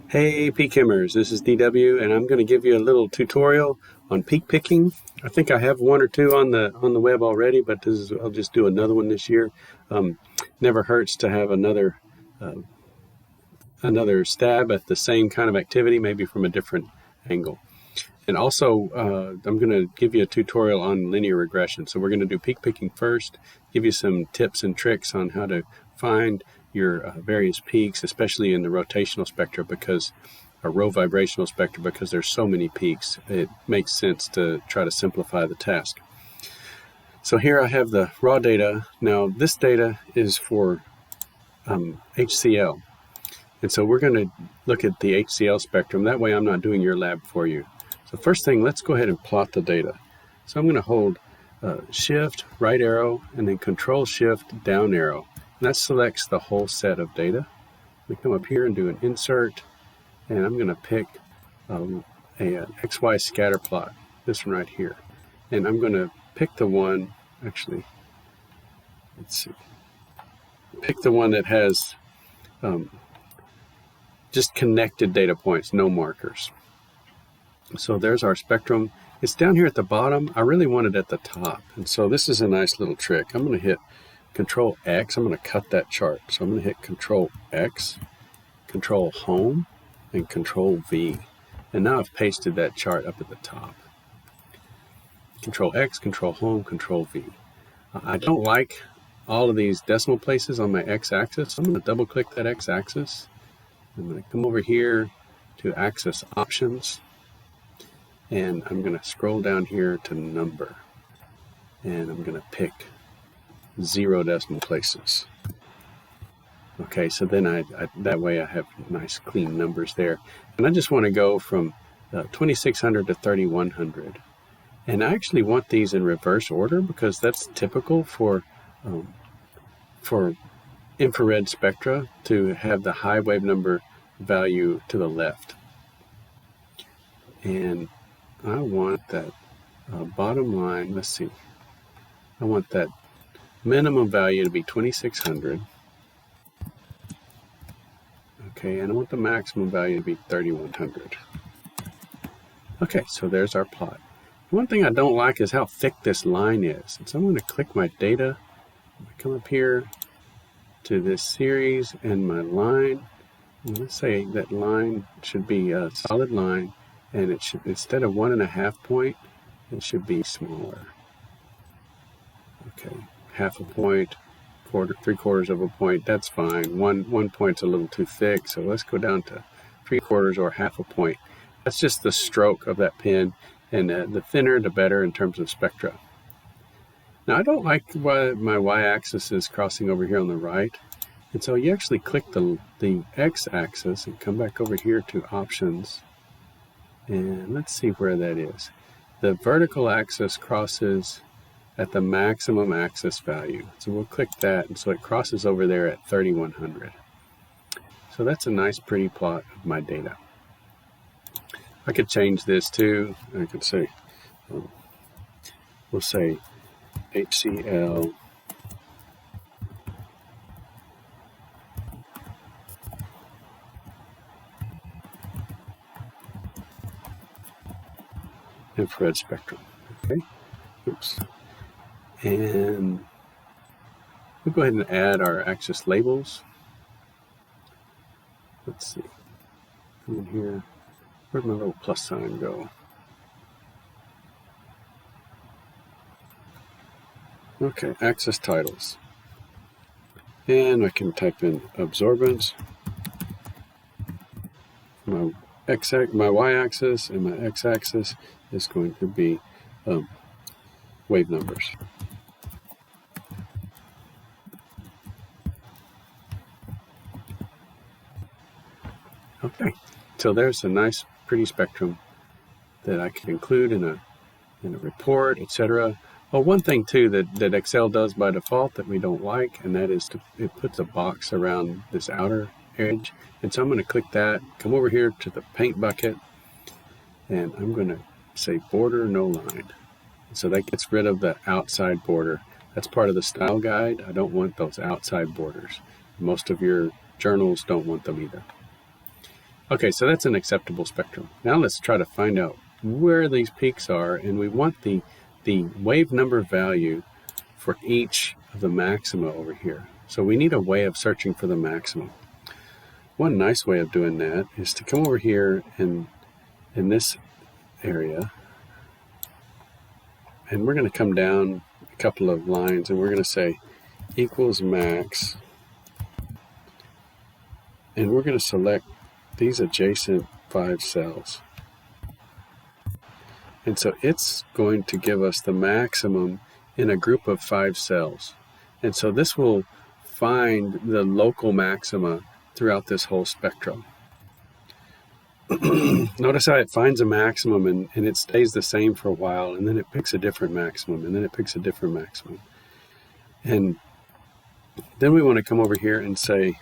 Hey pchemmers, this is DW and I'm going to give you a little tutorial on peak picking. I think I have one or two on the web already, but I'll just do another one this year. Never hurts to have another stab at the same kind of activity, maybe from a different angle. And also, I'm going to give you a tutorial on linear regression. So we're going to do peak picking first, give you some tips and tricks on how to find your various peaks, especially in the rotational spectra, because a Rovibrational spectra, because there's so many peaks, it makes sense to try to simplify the task. So here I have the raw data. Now this data is for HCl. And so we're going to look at the HCl spectrum. That way I'm not doing your lab for you. So first thing, let's go ahead and plot the data. So I'm going to hold Shift, right arrow, and then Control Shift, down arrow. And that selects the whole set of data. We come up here and do an insert, and I'm going to pick a XY scatter plot, this one right here. And I'm going to pick the one, actually, let's see, pick the one that has just connected data points, no markers. So there's our spectrum. It's down here at the bottom. I really want it at the top. And so this is a nice little trick. I'm going to hit Control X. I'm going to cut that chart. So I'm going to hit Control X, Control Home, and Control V. And now I've pasted that chart up at the top. Control X, Control Home, Control V. I don't like all of these decimal places on my X-axis. So I'm going to double click that X-axis. I'm going to come over here to Axis Options. And I'm going to scroll down here to number, and I'm going to pick 0 decimal places. Okay, so then that way I have nice clean numbers there. And I just want to go from 2600 to 3100. And I actually want these in reverse order because that's typical for infrared spectra to have the high wave number value to the left. And I want that bottom line, let's see, I want that minimum value to be 2600. Okay, and I want the maximum value to be 3100. Okay, so there's our plot. One thing I don't like is how thick this line is. And so I'm going to click my data, come up here to this series and my line. And let's say that line should be a solid line. And it should, instead of 1.5 point, it should be smaller. Okay, 1/2 point, quarter, 3/4 of a point, that's fine. One point's a little too thick, so let's go down to 3/4 or 1/2 point. That's just the stroke of that pen, and the thinner the better in terms of spectra. Now I don't like why my y-axis is crossing over here on the right, and so you actually click the x-axis and come back over here to Options. And let's see where that is. The vertical axis crosses at the maximum axis value. So we'll click that, and so it crosses over there at 3100. So that's a nice pretty plot of my data. I could change this too. I could say, we'll say HCl infrared spectrum. Okay, oops. And we'll go ahead and add our axis labels. Let's see. Come in here. Where'd my little plus sign go? Okay, axis titles. And I can type in absorbance. My y-axis and my x-axis is going to be wave numbers. Okay, so there's a nice pretty spectrum that I can include in a report, etc. Oh, one thing too that Excel does by default that we don't like, and that is it puts a box around this outer edge. And so I'm going to click that, come over here to the paint bucket, and I'm going to say border no line. So that gets rid of the outside border. That's part of the style guide. I don't want those outside borders. Most of your journals don't want them either. Okay, so that's an acceptable spectrum. Now let's try to find out where these peaks are, and we want the wave number value for each of the maxima over here. So we need a way of searching for the maximum. One nice way of doing that is to come over here and in this area, and we're going to come down a couple of lines, and we're going to say equals max, and we're going to select these adjacent 5 cells. And so it's going to give us the maximum in a group of 5 cells. And so this will find the local maxima throughout this whole spectrum. Notice how it finds a maximum and it stays the same for a while, and then it picks a different maximum, and then it picks a different maximum. And then we want to come over here and say,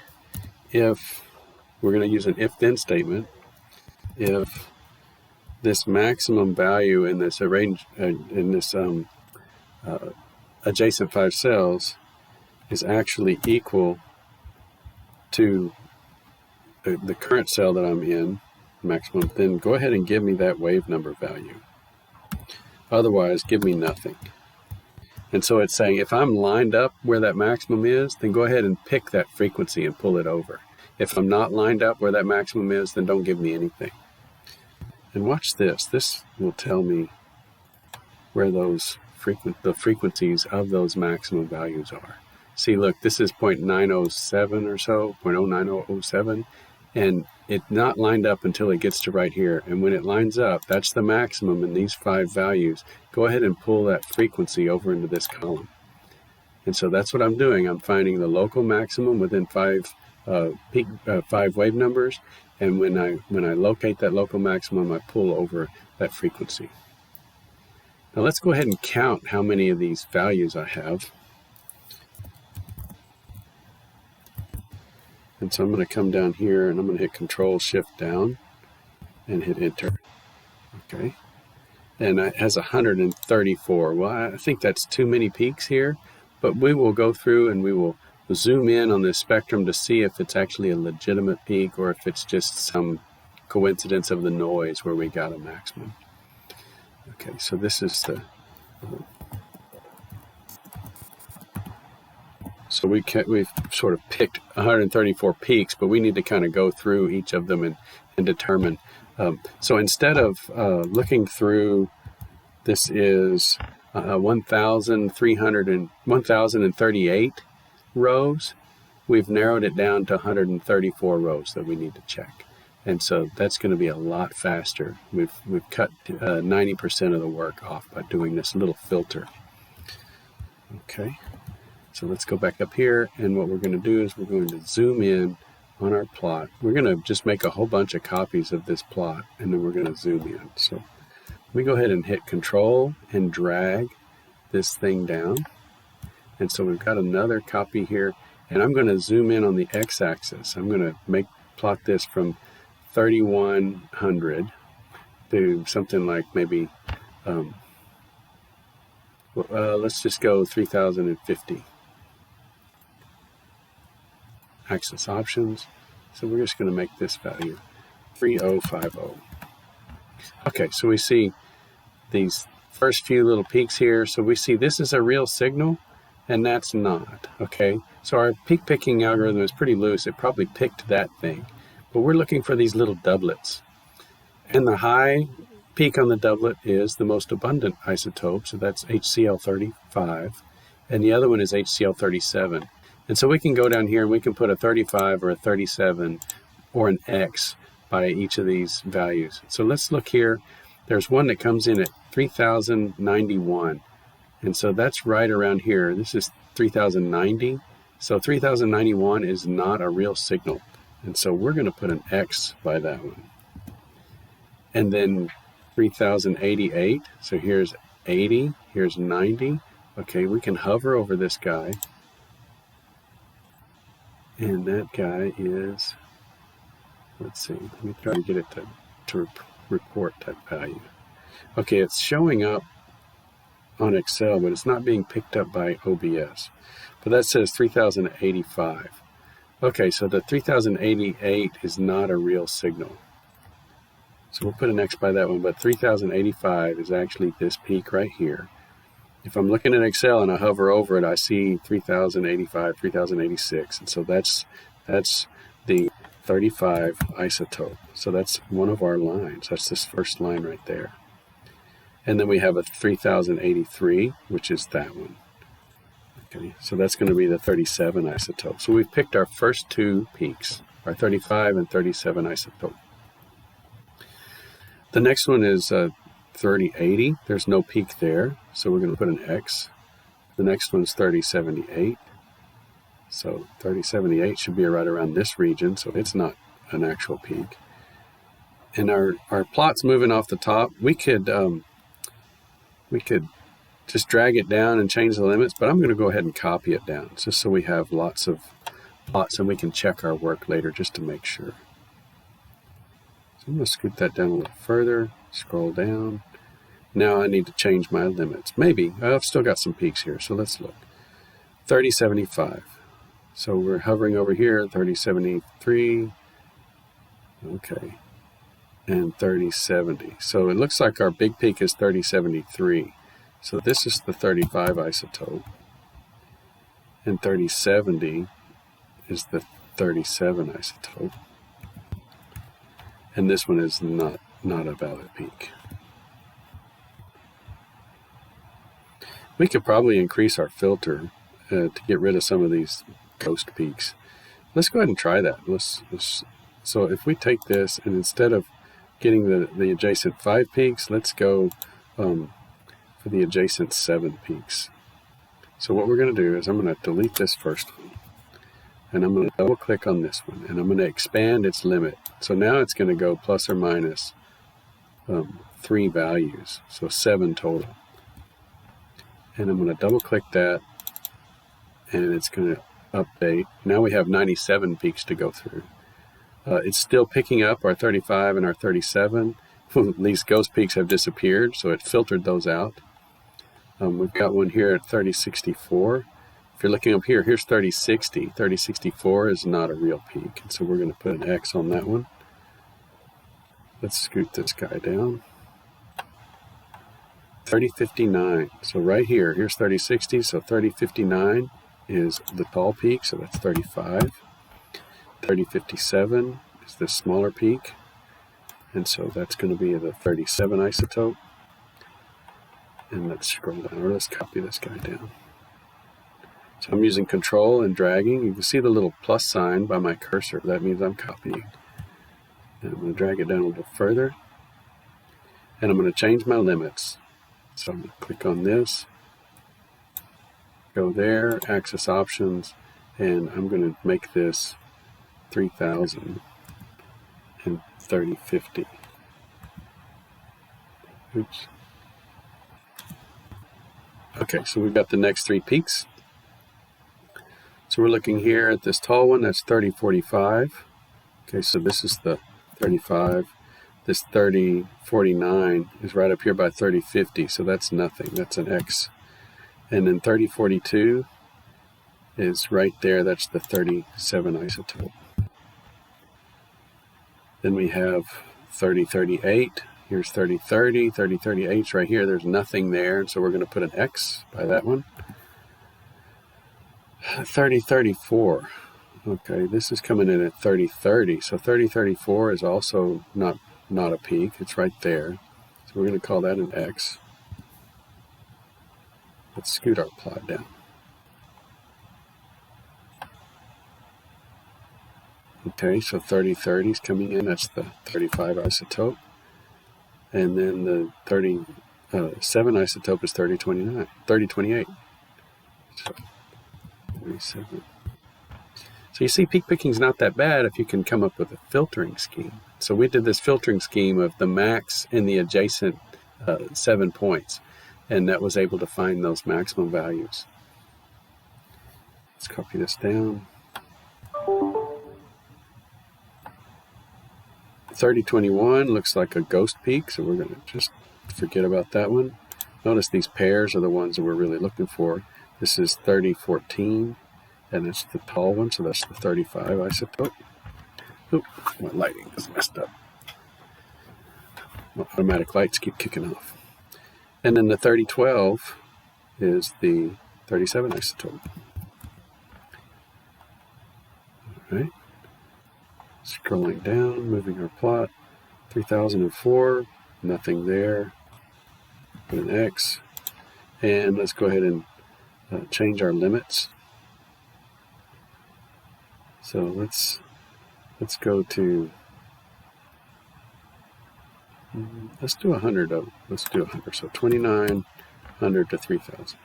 if we're going to use an if-then statement, if this maximum value in this adjacent 5 cells is actually equal to the current cell that I'm in, maximum, then go ahead and give me that wave number value. Otherwise, give me nothing. And so it's saying if I'm lined up where that maximum is, then go ahead and pick that frequency and pull it over. If I'm not lined up where that maximum is, then don't give me anything. And watch this. This will tell me where those the frequencies of those maximum values are. See, look, this is 0.907 or so, 0.09007, and it's not lined up until it gets to right here. And when it lines up, that's the maximum in these 5 values. Go ahead and pull that frequency over into this column. And so that's what I'm doing. I'm finding the local maximum within 5 wave numbers, and when I locate that local maximum, I pull over that frequency. Now let's go ahead and count how many of these values I have. And so I'm going to come down here and I'm going to hit Control Shift down and hit Enter. Okay. And it has 134. Well, I think that's too many peaks here, but we will go through and we will zoom in on this spectrum to see if it's actually a legitimate peak or if it's just some coincidence of the noise where we got a maximum. Okay, so this is the so we've sort of picked 134 peaks, but we need to kind of go through each of them and determine. So instead of looking through, this is 1,038 rows, we've narrowed it down to 134 rows that we need to check. And so that's going to be a lot faster. We've cut 90% of the work off by doing this little filter. Okay, so let's go back up here, and what we're going to do is we're going to zoom in on our plot. We're going to just make a whole bunch of copies of this plot, and then we're going to zoom in. So let me go ahead and hit Control and drag this thing down. And so we've got another copy here, and I'm going to zoom in on the x-axis. I'm going to plot this from 3,100 to something like maybe, let's just go 3,050. Axis options. So we're just going to make this value 3050. Okay, so we see these first few little peaks here. So we see this is a real signal, and that's not. Okay, so our peak picking algorithm is pretty loose. It probably picked that thing. But we're looking for these little doublets. And the high peak on the doublet is the most abundant isotope, so that's HCl35. And the other one is HCl37. And so we can go down here and we can put a 35 or a 37 or an X by each of these values. So let's look here. There's one that comes in at 3,091. And so that's right around here. This is 3,090. So 3,091 is not a real signal. And so we're going to put an X by that one. And then 3,088. So here's 80. Here's 90. Okay, we can hover over this guy. And that guy is, let's see, let me try to get it to report that value. Okay, it's showing up on Excel, but it's not being picked up by OBS. But that says 3,085. Okay, so the 3088 is not a real signal. So we'll put an X by that one, but 3085 is actually this peak right here. If I'm looking at Excel and I hover over it, I see 3085, 3086, and so that's the 35 isotope. So that's one of our lines. That's this first line right there. And then we have a 3083, which is that one. Okay, so that's going to be the 37 isotope. So we've picked our first two peaks, our 35 and 37 isotope. The next one is 3080. There's no peak there, so we're going to put an X. The next one's 3078. So 3078 should be right around this region, so it's not an actual peak. And our plot's moving off the top. We could just drag it down and change the limits, but I'm going to go ahead and copy it down just so we have lots of plots and we can check our work later just to make sure. So I'm going to scoot that down a little further, scroll down. Now I need to change my limits. Maybe. I've still got some peaks here, so let's look. 3075. So we're hovering over here, 3073. Okay. And 3070. So it looks like our big peak is 3073. So this is the 35 isotope. And 3070 is the 37 isotope. And this one is not a valid peak. We could probably increase our filter to get rid of some of these ghost peaks. Let's go ahead and try that. So if we take this and instead of getting the adjacent 5 peaks, let's go for the adjacent 7 peaks. So what we're going to do is I'm going to delete this first one. And I'm going to double click on this one. And I'm going to expand its limit. So now it's going to go plus or minus 3 values. So 7 total. And I'm going to double click that. And it's going to update. Now we have 97 peaks to go through. It's still picking up our 35 and our 37. These ghost peaks have disappeared, so it filtered those out. We've got one here at 3064. If you're looking up here, here's 3060. 3064 is not a real peak, and so we're going to put an X on that one. Let's scoot this guy down. 3059. So right here, here's 3060, so 3059 is the tall peak, so that's 35. 3057 is the smaller peak, and so that's going to be the 37 isotope. And let's scroll down, or let's copy this guy down. So I'm using Control and dragging. You can see the little plus sign by my cursor. That means I'm copying. And I'm going to drag it down a little further. And I'm going to change my limits. So I'm going to click on this, go there, Access Options, and I'm going to make this 3000 and 3050. Oops. Okay, so we've got the next 3 peaks. So we're looking here at this tall one, that's 3045. Okay, so this is the 35. This 3049 is right up here by 3050, so that's nothing, that's an X. And then 3042 is right there, that's the 37 isotope. Then we have 3038. Here's 3030, 3038 right here. There's nothing there, and so we're going to put an X by that one. 3034. Okay, this is coming in at 3030. So 3034 is also not a peak. It's right there. So we're going to call that an X. Let's scoot our plot down. Okay, so 3030 is coming in. That's the 35 isotope. And then the 37 isotope is 3028. So 37. So you see, peak picking is not that bad if you can come up with a filtering scheme. So we did this filtering scheme of the max and the adjacent 7 points, and that was able to find those maximum values. Let's copy this down. 3021 looks like a ghost peak, so we're going to just forget about that one. Notice these pairs are the ones that we're really looking for. This is 3014, and it's the tall one, so that's the 35 isotope. Oop, my lighting is messed up. My automatic lights keep kicking off. And then the 3012 is the 37 isotope. All right. Scrolling down, moving our plot. 3004, nothing there. Put an X. And let's go ahead and change our limits. So let's go to, let's do 100 though. Let's do 100. So 2900 to 3000.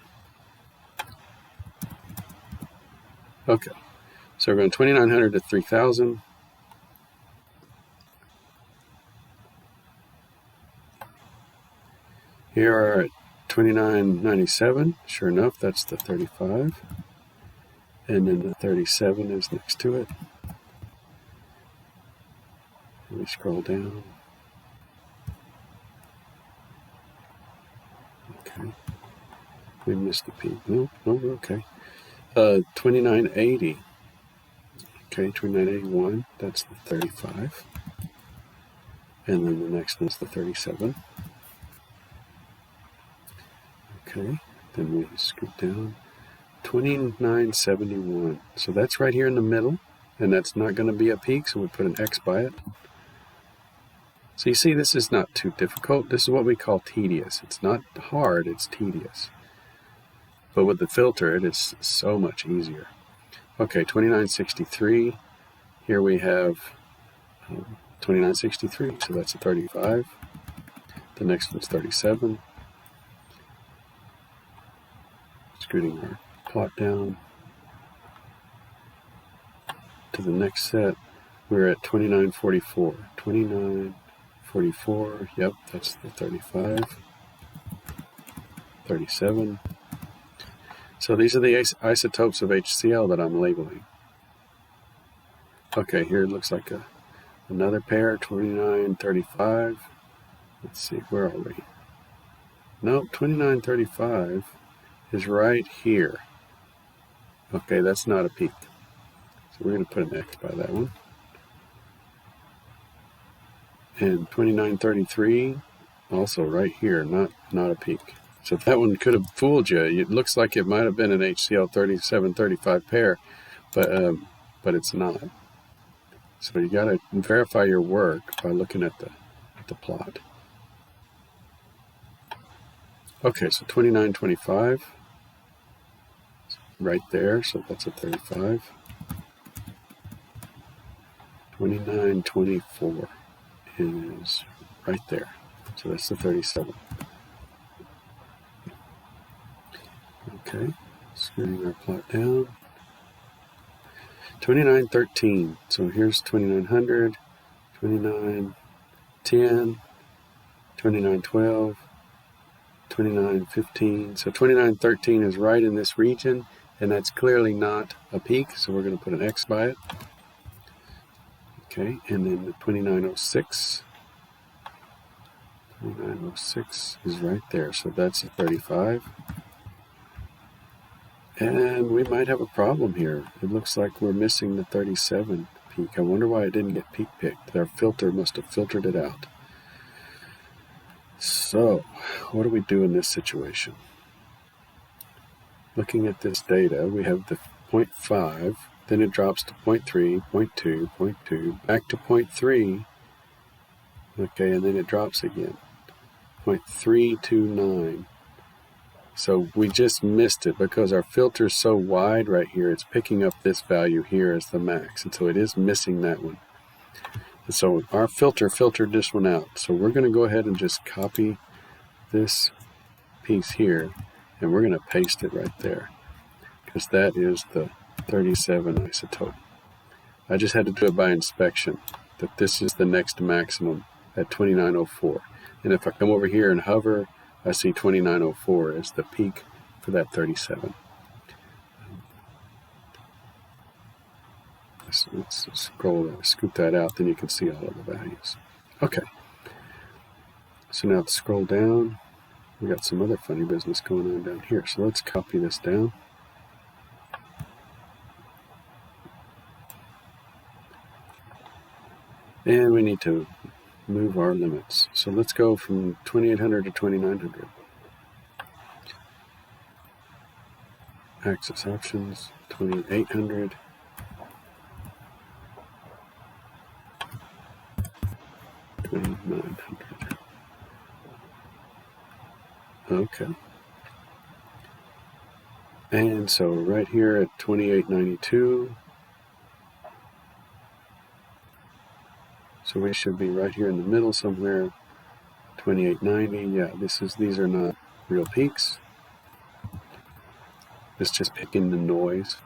Okay. So we're going 2900 to 3000. Here are at 2997. Sure enough, that's the 35. And then the 37 is next to it. Let me scroll down. Okay. We missed the peak. No, okay. 2980. Okay, 2981. That's the 35. And then the next one's the 37. Okay. Then we scoot down. 2971. So that's right here in the middle, and that's not going to be a peak, so we put an X by it. So you see, this is not too difficult. This is what we call tedious. It's not hard, it's tedious. But with the filter, it is so much easier. Okay, 2963. Here we have 2963, so that's a 35. The next one's 37. Scooting our plot down to the next set. We're at 2944. 2944, yep, that's the 35. 37. So these are the isotopes of HCl that I'm labeling. Okay, here it looks like another pair, 2935. Let's see, where are we? Nope, 2935 is right here. Okay, that's not a peak. So we're going to put an X by that one. And 2933, also right here, not a peak. So that one could have fooled you. It looks like it might have been an HCl 3735 pair, but it's not. So you got to verify your work by looking at the plot. Okay, so 2925. Right there, so that's a 35. 2924 is right there, so that's the 37. Okay, scooting our plot down. 2913, so here's 2900, 2910, 2912, 2915. So 2913 is right in this region, and that's clearly not a peak, so we're going to put an X by it. Okay, and then the 2906. 2906 is right there, so that's a 35. And we might have a problem here. It looks like we're missing the 37 peak. I wonder why it didn't get peak picked. Our filter must have filtered it out. So, what do we do in this situation? Looking at this data, we have the 0.5, then it drops to 0.3, 0.2, 0.2, back to 0.3, okay, and then it drops again, 0.329. So we just missed it because our filter is so wide right here, it's picking up this value here as the max, and so it is missing that one. And so our filter filtered this one out. So we're going to go ahead and just copy this piece here, and we're going to paste it right there, because that is the 37 isotope. I just had to do it by inspection, that this is the next maximum at 2904. And if I come over here and hover, I see 2904 as the peak for that 37. Let's scoot that out, then you can see all of the values. Okay, so now to scroll down, we got some other funny business going on down here. So let's copy this down. And we need to move our limits. So let's go from 2800 to 2900. Axis options, 2800. Okay. And so right here at 2892, so we should be right here in the middle somewhere. 2890, yeah, these are not real peaks. It's just picking the noise.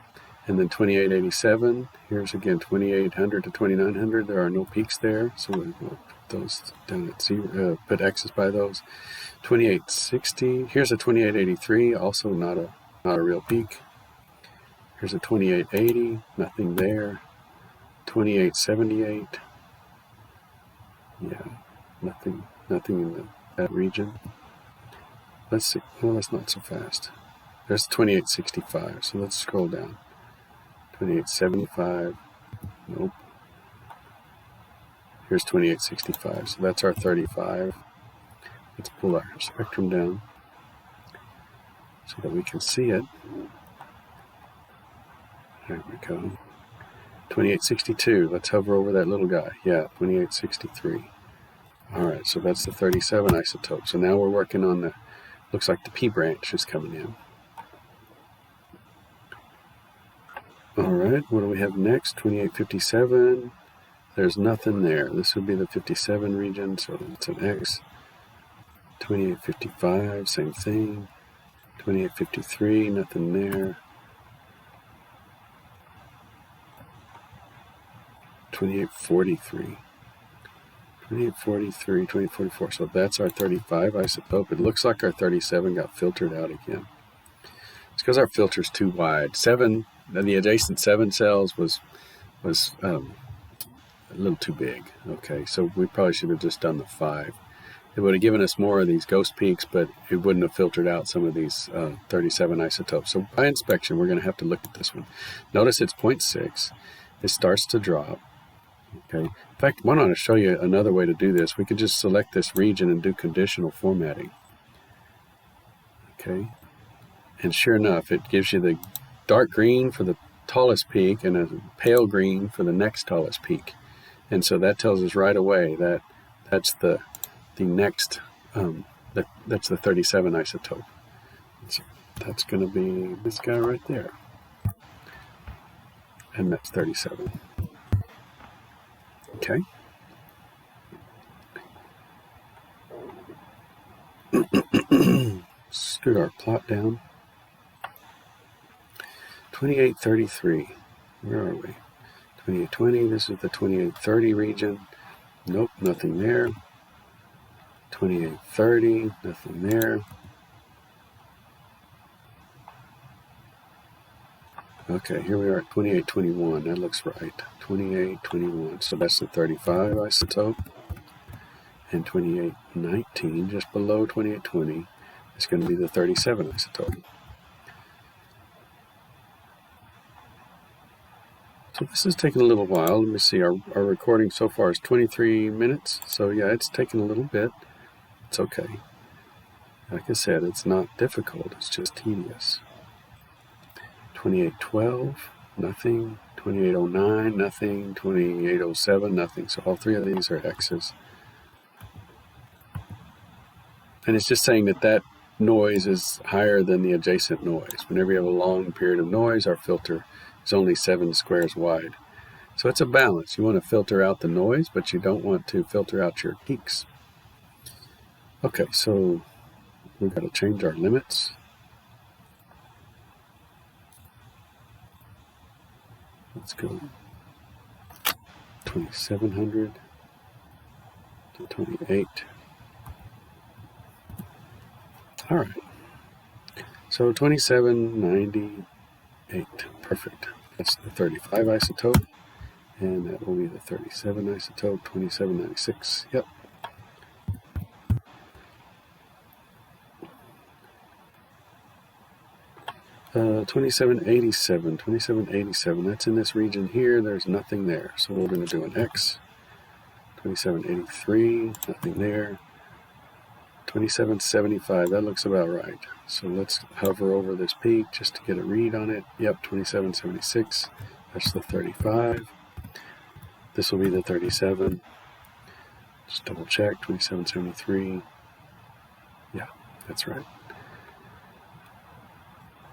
And then 2887, here's again 2800 to 2900. There are no peaks there, so we'll put those down at zero, put X's by those. 2860, here's a 2883, also not a real peak. Here's a 2880, nothing there. 2878, yeah, nothing in that region. Let's see, well, that's not so fast. There's 2865, so let's scroll down. 2875, nope. Here's 2865, so that's our 35. Let's pull our spectrum down so that we can see it. There we go. 2862, let's hover over that little guy. Yeah, 2863. All right, so that's the 37 isotope. So now we're working on the, looks like the P branch is coming in. All right, what do we have next? 2857. There's nothing there. This would be the 57 region, so it's an X. 2855, same thing. 2853, nothing there. 2843. 2843, 2844. So that's our 35 isotope. It looks like our 37 got filtered out again. It's because our filter's too wide. 7, the adjacent 7 cells was a little too big. Okay, so we probably should have just done the 5. It would have given us more of these ghost peaks, but it wouldn't have filtered out some of these 37 isotopes. So by inspection, we're going to have to look at this one. Notice it's 0.6. It starts to drop. Okay. In fact, I want to show you another way to do this. We could just select this region and do conditional formatting. Okay. And sure enough, it gives you the dark green for the tallest peak and a pale green for the next tallest peak. And so that tells us right away that that's the next, that's the 37 isotope. So that's going to be this guy right there. And that's 37. Okay. Scoot our plot down. 2833. Where are we? 2820. This is the 2830 region. Nope, nothing there. 2830. Nothing there. Okay, here we are at 2821. That looks right. 2821. So that's the 35 isotope. And 2819, just below 2820, is going to be the 37 isotope. So this is taking a little while. Let me see. Our recording so far is 23 minutes. So yeah, it's taking a little bit. It's okay. Like I said, it's not difficult. It's just tedious. 2812, nothing. 2809, nothing. 2807, nothing. So all three of these are X's. And it's just saying that that noise is higher than the adjacent noise. Whenever you have a long period of noise, our filter is only 7 squares wide. So it's a balance. You want to filter out the noise, but you don't want to filter out your peaks. Okay, so we've got to change our limits. Let's go 2700 to 28. All right. So 2798. Perfect. That's the 35 isotope. And that will be the 37 isotope, 2796. Yep. Uh, 2787, that's in this region here. There's nothing there, so we're going to do an X. 2783, nothing there. 2775, that looks about right. So let's hover over this peak just to get a read on it. Yep, 2776, that's the 35. This will be the 37. Just double check, 2773. Yeah, that's right.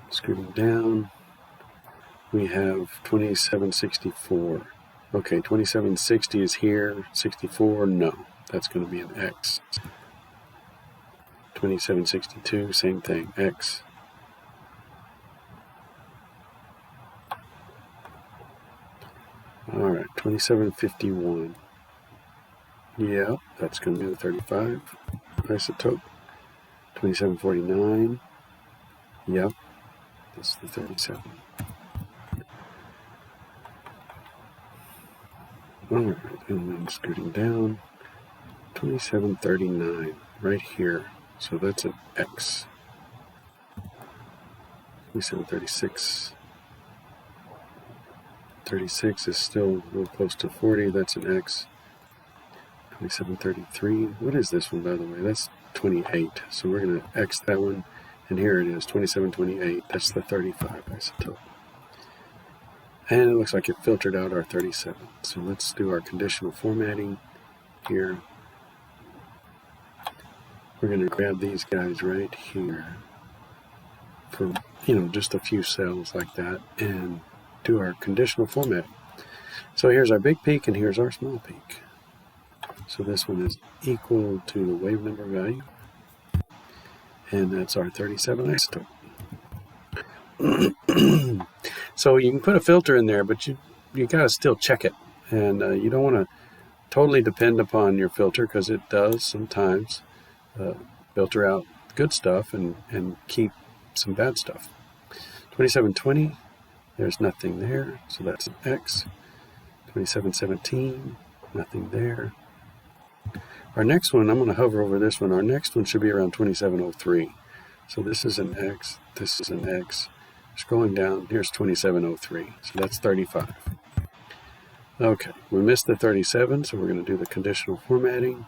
Scooting down, we have 2764. Okay, 2760 is here, 64, no, that's going to be an X. 2762, same thing, X. Alright, 2751. Yeah, that's going to be the 35 isotope. 2749. Yep, that's the 37. Alright, and then scooting down. 2739, right here. So that's an X. 2736. 36 is still real close to 40. That's an X. 2733. What is this one, by the way? That's 28. So we're going to X that one. And here it is, 2728. That's the 35 isotope. And it looks like it filtered out our 37. So let's do our conditional formatting here. We're going to grab these guys right here for, just a few cells like that and do our conditional formatting. So here's our big peak and here's our small peak. So this one is equal to the wave number value, and that's our 37 isotope. So you can put a filter in there, but you got to still check it, and you don't want to totally depend upon your filter, because it does sometimes filter out good stuff and keep some bad stuff. 2720, there's nothing there, so that's an X. 2717, nothing there. Our next one, I'm going to hover over this one. Our next one should be around 2703. So this is an X, this is an X. Scrolling down, here's 2703. So that's 35. Okay, we missed the 37, so we're going to do the conditional formatting.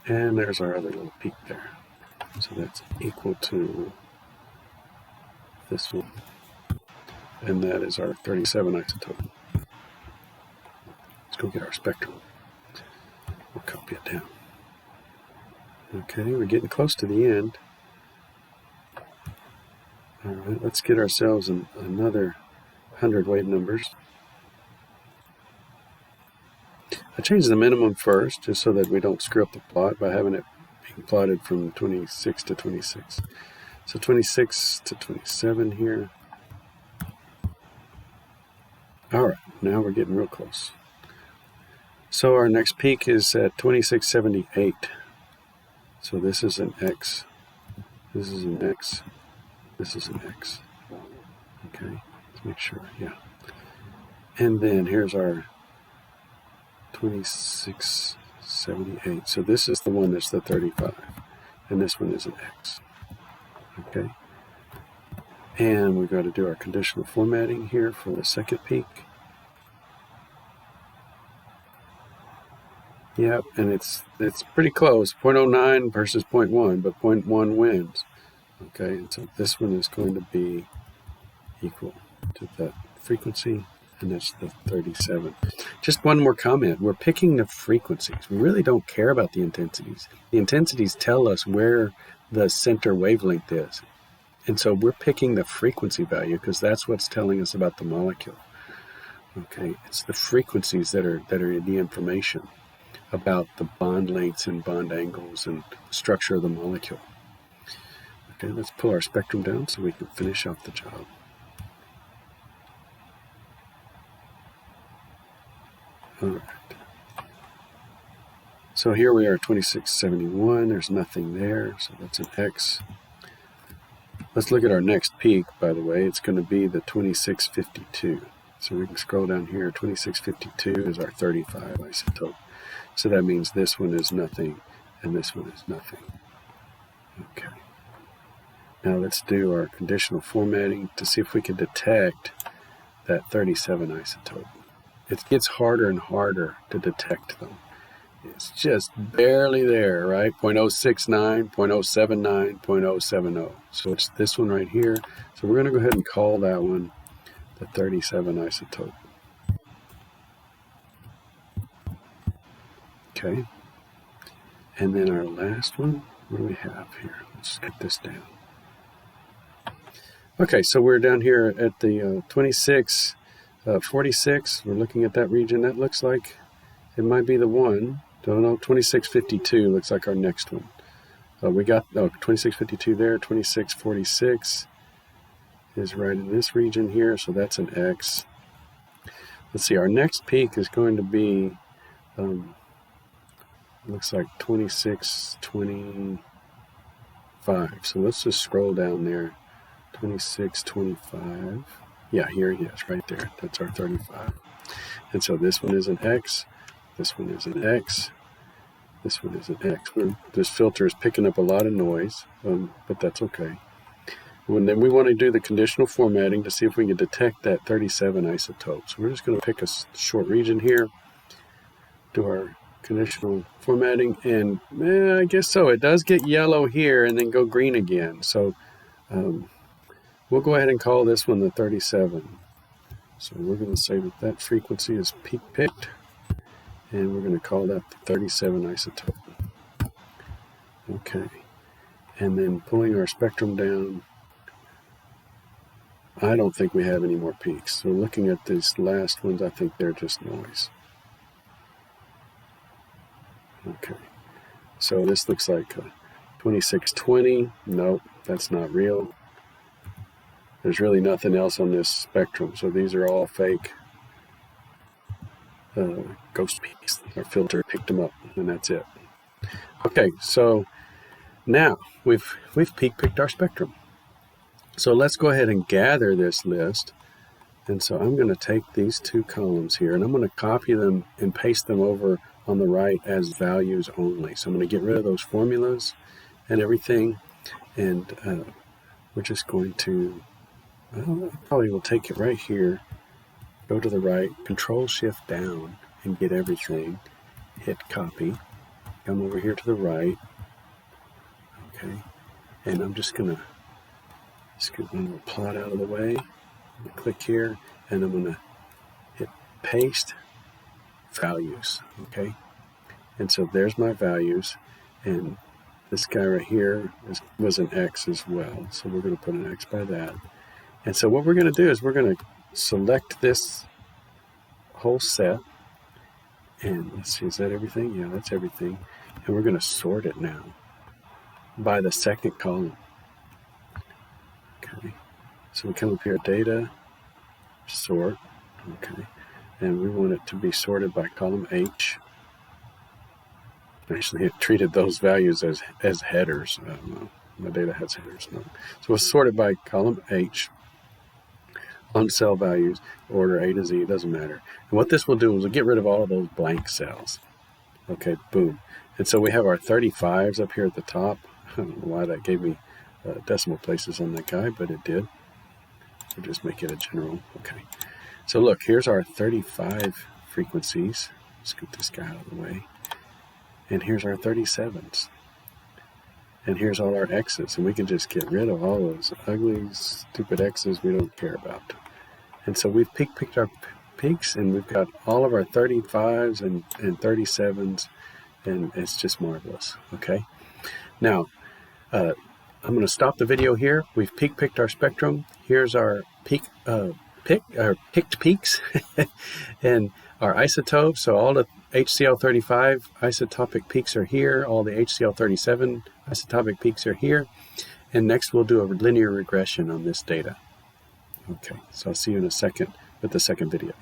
And there's our other little peak there. So that's equal to this one. And that is our 37 isotope. Let's go get our spectral. We'll copy it down. Okay, we're getting close to the end. All right, let's get ourselves another 100 wave numbers. I changed the minimum first, just so that we don't screw up the plot by having it being plotted from 26 to 26. So 26 to 27 here. All right, now we're getting real close. So our next peak is at 2678. So this is an X, this is an X, this is an X. Okay, let's make sure, yeah. And then here's our 2678. So this is the one that's the 35, and this one is an X. Okay, and we've got to do our conditional formatting here for the second peak. Yep, and it's pretty close, 0.09 versus 0.1, but 0.1 wins. Okay, and so this one is going to be equal to that frequency, and that's the 37. Just one more comment. We're picking the frequencies. We really don't care about the intensities. The intensities tell us where the center wavelength is. And so we're picking the frequency value because that's what's telling us about the molecule. Okay, it's the frequencies that are the information about the bond lengths and bond angles and the structure of the molecule. Okay, let's pull our spectrum down so we can finish off the job. All right. So here we are, 2671. There's nothing there, so that's an X. Let's look at our next peak, by the way. It's going to be the 2652. So we can scroll down here. 2652 is our 35 isotope. So that means this one is nothing, and this one is nothing. Okay. Now let's do our conditional formatting to see if we can detect that 37 isotope. It gets harder and harder to detect them. It's just barely there, right? 0.069, 0.079, 0.070. So it's this one right here. So we're going to go ahead and call that one the 37 isotope. Okay. And then our last one, what do we have here? Let's get this down. Okay, so we're down here at the 2646. We're looking at that region. That looks like it might be the one. Don't know. 2652 looks like our next one. We got 2652 there. 2646 is right in this region here, so that's an X. Let's see. Our next peak is going to be looks like 2625. So let's just scroll down there. 2625. Yeah, here it is, right there. That's our 35. And so this one is an X. This one is an X. This one is an X. This filter is picking up a lot of noise, but that's okay. And then we want to do the conditional formatting to see if we can detect that 37 isotope. So we're just going to pick a short region here, do our conditional formatting, and I guess so. It does get yellow here and then go green again. So we'll go ahead and call this one the 37. So we're going to say that that frequency is peak picked, and we're going to call that the 37 isotope. Okay, and then pulling our spectrum down, I don't think we have any more peaks. So looking at these last ones, I think they're just noise. Okay, so this looks like 2620. Nope, that's not real. There's really nothing else on this spectrum, so these are all fake ghost peaks. Our filter picked them up, and that's it. Okay, so now we've peak picked our spectrum. So let's go ahead and gather this list. And so I'm going to take these two columns here, and I'm going to copy them and paste them over on the right as values only. So I'm going to get rid of those formulas and everything, and we're just going to, probably will take it right here, go to the right, Control-Shift down, and get everything. Hit copy. Come over here to the right. Okay, and I'm just going to plot out of the way. Click here, and I'm going to hit paste values. Okay, and so there's my values, and this guy right here was an X as well, so we're going to put an X by that. And so what we're going to do is we're going to select this whole set, and let's see, is that everything? Yeah, that's everything. And we're going to sort it now by the second column. Okay, so we come up here, data, sort, okay, and we want it to be sorted by column H. Actually, it treated those values as headers. I don't know. My data has headers. No. So we'll sort it by column H on cell values, order A to Z, it doesn't matter. And what this will do is we'll get rid of all of those blank cells. Okay, boom. And so we have our 35s up here at the top. I don't know why that gave me decimal places on that guy, but it did. We'll just make it a general. Okay. So look, here's our 35 frequencies. Scoot this guy out of the way. And here's our 37s. And here's all our X's. And we can just get rid of all those ugly, stupid X's we don't care about. And so we've picked our peaks, and we've got all of our 35s and 37s, and it's just marvelous. Okay. Now, I'm going to stop the video here. We've picked our spectrum. Here's our picked peaks and our isotopes. So all the HCl35 isotopic peaks are here. All the HCl37 isotopic peaks are here. And next we'll do a linear regression on this data. Okay, so I'll see you in a second with the second video.